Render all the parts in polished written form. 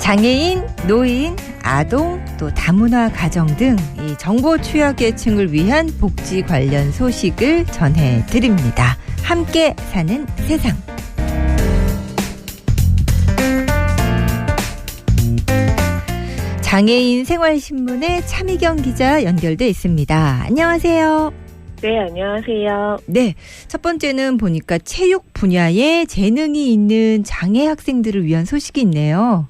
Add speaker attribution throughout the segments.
Speaker 1: 장애인, 노인, 아동, 또 다문화 가정 등 이 정보 취약계층을 위한 복지 관련 소식을 전해드립니다. 함께 사는 세상. 장애인 생활신문의 차미경 기자 연결돼 있습니다. 안녕하세요.
Speaker 2: 네, 안녕하세요.
Speaker 1: 네, 첫 번째는 보니까 체육 분야에 재능이 있는 장애 학생들을 위한 소식이 있네요.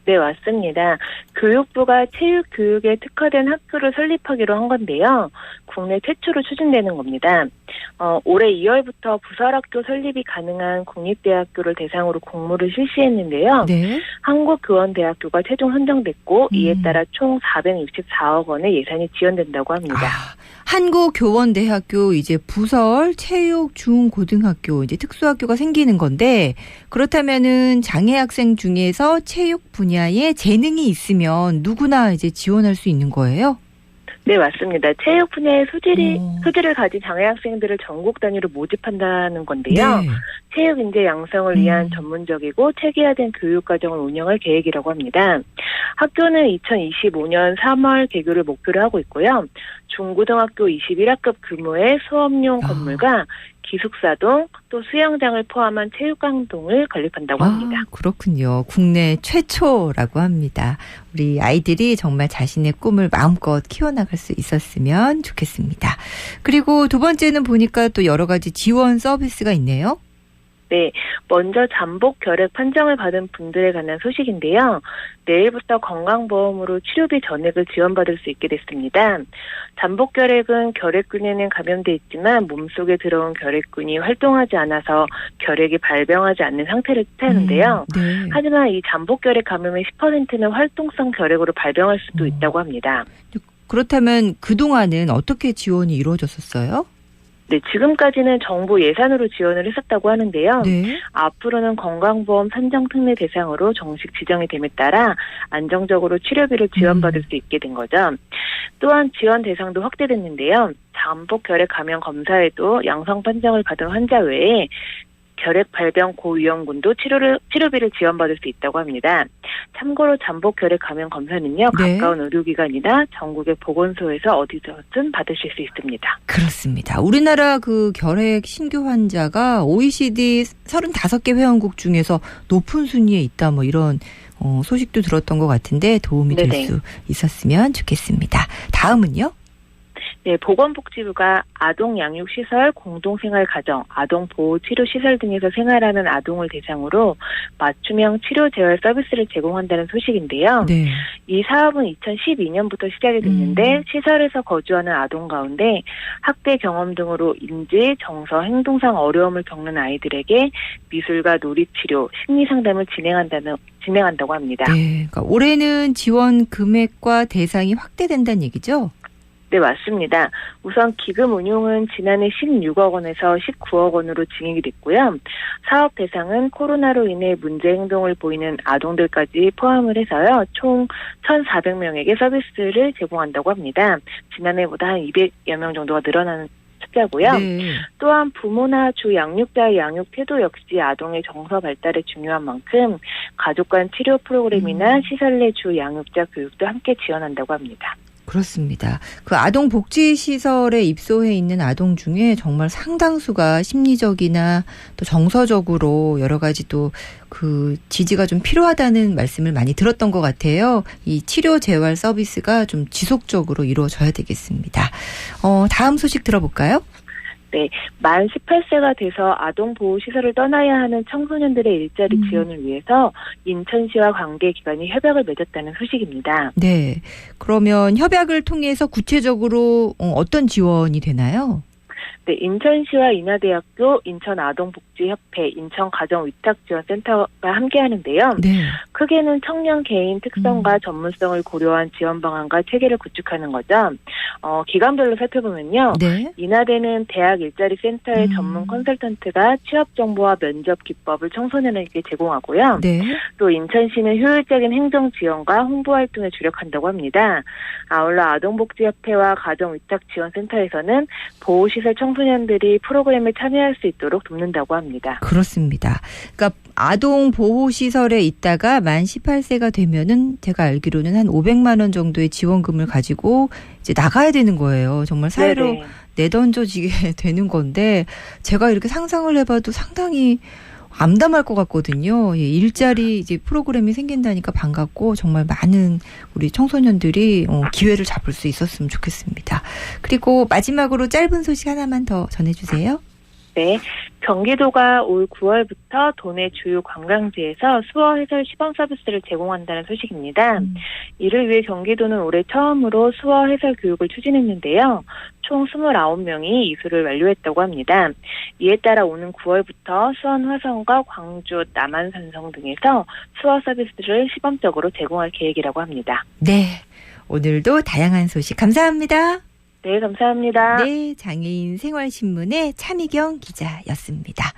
Speaker 2: 네, 맞습니다. 교육부가 체육 교육에 특화된 학교를 설립하기로 한 건데요. 국내 최초로 추진되는 겁니다. 올해 2월부터 부설학교 설립이 가능한 국립대학교를 대상으로 공모를 실시했는데요.
Speaker 1: 네.
Speaker 2: 한국교원대학교가 최종 선정됐고 이에 따라 총 464억 원의 예산이 지원된다고 합니다.
Speaker 1: 한국교원대학교 이제 부설 체육 중고등학교 이제 특수학교가 생기는 건데 그렇다면은 장애 학생 중에서 체육 분야에 재능이 있으면 누구나 이제 지원할 수 있는 거예요?
Speaker 2: 네, 맞습니다. 체육 분야의 소질을 가진 장애 학생들을 전국 단위로 모집한다는 건데요.
Speaker 1: 네.
Speaker 2: 체육 인재 양성을 위한 전문적이고 체계화된 교육 과정을 운영할 계획이라고 합니다. 학교는 2025년 3월 개교를 목표로 하고 있고요. 중고등학교 21학급 규모의 수업용 건물과 기숙사동 또 수영장을 포함한 체육관동을 건립한다고 합니다.
Speaker 1: 그렇군요. 국내 최초라고 합니다. 우리 아이들이 정말 자신의 꿈을 마음껏 키워나갈 수 있었으면 좋겠습니다. 그리고 두 번째는 보니까 또 여러 가지 지원 서비스가 있네요.
Speaker 2: 네, 먼저 잠복 결핵 판정을 받은 분들에 관한 소식인데요. 내일부터 건강보험으로 치료비 전액을 지원받을 수 있게 됐습니다. 잠복 결핵은 결핵균에는 감염돼 있지만 몸속에 들어온 결핵균이 활동하지 않아서 결핵이 발병하지 않는 상태를 뜻하는데요.
Speaker 1: 네.
Speaker 2: 하지만 이 잠복 결핵 감염의 10%는 활동성 결핵으로 발병할 수도 있다고 합니다.
Speaker 1: 그렇다면 그동안은 어떻게 지원이 이루어졌었어요?
Speaker 2: 네, 지금까지는 정부 예산으로 지원을 했었다고 하는데요.
Speaker 1: 네.
Speaker 2: 앞으로는 건강보험 산정 특례 대상으로 정식 지정이 됨에 따라 안정적으로 치료비를 지원받을 수 있게 된 거죠. 또한 지원 대상도 확대됐는데요. 잠복 결핵 감염 검사에도 양성 판정을 받은 환자 외에 결핵 발병 고위험군도 치료비를 지원받을 수 있다고 합니다. 참고로 잠복 결핵 감염 검사는요.
Speaker 1: 네.
Speaker 2: 가까운 의료기관이나 전국의 보건소에서 어디서든 받으실 수 있습니다.
Speaker 1: 그렇습니다. 우리나라 그 결핵 신규 환자가 OECD 35개 회원국 중에서 높은 순위에 있다 뭐 이런 소식도 들었던 것 같은데 도움이 될 수 있었으면 좋겠습니다. 다음은요?
Speaker 2: 네, 보건복지부가 아동양육시설, 공동생활가정, 아동보호치료시설 등에서 생활하는 아동을 대상으로 맞춤형 치료재활 서비스를 제공한다는 소식인데요.
Speaker 1: 네.
Speaker 2: 이 사업은 2012년부터 시작이 됐는데 시설에서 거주하는 아동 가운데 학대 경험 등으로 인지, 정서, 행동상 어려움을 겪는 아이들에게 미술과 놀이치료, 심리상담을 진행한다고 합니다.
Speaker 1: 네, 그러니까 올해는 지원 금액과 대상이 확대된다는 얘기죠?
Speaker 2: 네, 맞습니다. 우선 기금 운용은 지난해 16억 원에서 19억 원으로 증액이 됐고요. 사업 대상은 코로나로 인해 문제 행동을 보이는 아동들까지 포함을 해서요. 총 1,400명에게 서비스를 제공한다고 합니다. 지난해보다 한 200여 명 정도가 늘어나는 숫자고요.
Speaker 1: 네.
Speaker 2: 또한 부모나 주 양육자의 양육 태도 역시 아동의 정서 발달에 중요한 만큼 가족 간 치료 프로그램이나 시설 내 주 양육자 교육도 함께 지원한다고 합니다.
Speaker 1: 그렇습니다. 그 아동복지시설에 입소해 있는 아동 중에 정말 상당수가 심리적이나 또 정서적으로 여러 가지 또 그 지지가 좀 필요하다는 말씀을 많이 들었던 것 같아요. 이 치료 재활 서비스가 좀 지속적으로 이루어져야 되겠습니다. 다음 소식 들어볼까요?
Speaker 2: 네, 만 18세가 돼서 아동보호시설을 떠나야 하는 청소년들의 일자리 지원을 위해서 인천시와 관계기관이 협약을 맺었다는 소식입니다.
Speaker 1: 네, 그러면 협약을 통해서 구체적으로 어떤 지원이 되나요?
Speaker 2: 네, 인천시와 인하대학교, 인천아동복지협회, 인천가정위탁지원센터가 함께 하는데요.
Speaker 1: 네.
Speaker 2: 크게는 청년 개인 특성과 전문성을 고려한 지원 방안과 체계를 구축하는 거죠. 기관별로 살펴보면요.
Speaker 1: 네.
Speaker 2: 인하대는 대학 일자리 센터의 전문 컨설턴트가 취업 정보와 면접 기법을 청소년에게 제공하고요.
Speaker 1: 네.
Speaker 2: 또 인천시는 효율적인 행정 지원과 홍보 활동에 주력한다고 합니다. 아울러 아동복지협회와 가정위탁지원센터에서는 보호시설 청소년 청소년들이 프로그램에 참여할 수 있도록 돕는다고 합니다.
Speaker 1: 그렇습니다. 그러니까 아동 보호 시설에 있다가 만 18세가 되면은 제가 알기로는 한 500만 원 정도의 지원금을 가지고 이제 나가야 되는 거예요. 정말 사회로
Speaker 2: 네네.
Speaker 1: 내던져지게 되는 건데 제가 이렇게 상상을 해봐도 상당히 암담할 것 같거든요. 예, 일자리 이제 프로그램이 생긴다니까 반갑고 정말 많은 우리 청소년들이 기회를 잡을 수 있었으면 좋겠습니다. 그리고 마지막으로 짧은 소식 하나만 더 전해주세요.
Speaker 2: 네, 경기도가 올 9월부터 도내 주요 관광지에서 수어 해설 시범 서비스를 제공한다는 소식입니다. 이를 위해 경기도는 올해 처음으로 수어 해설 교육을 추진했는데요. 총 29명이 이수를 완료했다고 합니다. 이에 따라 오는 9월부터 수원 화성과 광주, 남한 산성 등에서 수어 서비스를 시범적으로 제공할 계획이라고 합니다.
Speaker 1: 네, 오늘도 다양한 소식 감사합니다.
Speaker 2: 네, 감사합니다.
Speaker 1: 네, 장애인 생활신문의 차미경 기자였습니다.